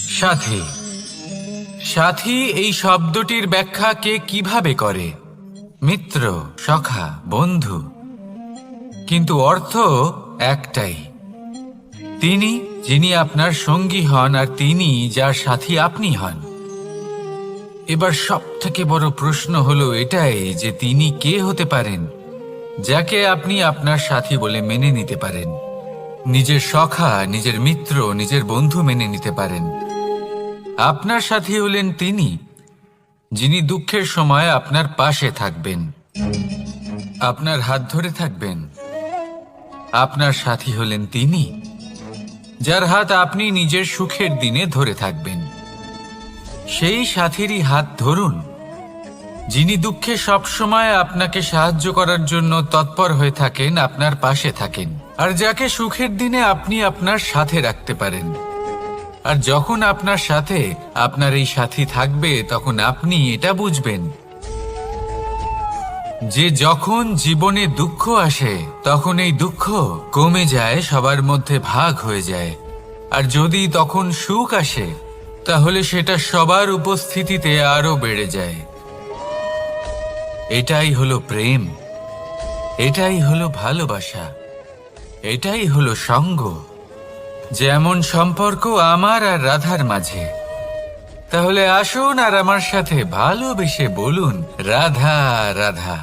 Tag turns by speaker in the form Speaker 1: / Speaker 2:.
Speaker 1: সাথী। সাথী এই শব্দটির ব্যাখ্যা কে কিভাবে করে? মিত্র, সখা, বন্ধু। কিন্তু অর্থ একটাই, তিনি যিনি আপনার সঙ্গী হন আর তিনি যার সাথী আপনি হন। এবার সব থেকে বড় প্রশ্ন হলো এটাই যে তিনি কে হতে পারেন যাকে আপনি আপনার সাথী বলে মেনে নিতে পারেন, নিজের সখা, নিজের মিত্র, নিজের বন্ধু মেনে নিতে পারেন। আপনার সাথী হলেন তিনি যিনি দুঃখের সময় আপনার পাশে থাকবেন, আপনার হাত ধরে থাকবেন। আপনার সাথী হলেন তিনি যার হাত আপনি নিজের সুখের দিনে ধরে থাকবেন। সেই সাথীরই হাত ধরুন যিনি দুঃখে সবসময় আপনাকে সাহায্য করার জন্য তৎপর হয়ে থাকেন, আপনার পাশে থাকেন, আর যাকে সুখের দিনে আপনি আপনার সাথে রাখতে পারেন। আর যখন আপনার সাথে আপনার এই সাথী থাকবে তখন আপনি এটা বুঝবেন যে যখন জীবনে দুঃখ আসে তখন এই দুঃখ কমে যায়, সবার মধ্যে ভাগ হয়ে যায়। আর যদি তখন সুখ আসে তাহলে সেটা সবার উপস্থিতিতে আরো বেড়ে যায়। এটাই হলো প্রেম, এটাই হলো ভালোবাসা, এটাই হলো সঙ্গ। যেমন সম্পর্ক আমার আর রাধার মাঝে। তাহলে আসুন আর আমার সাথে ভালোবেসে বলুন, রাধা রাধা।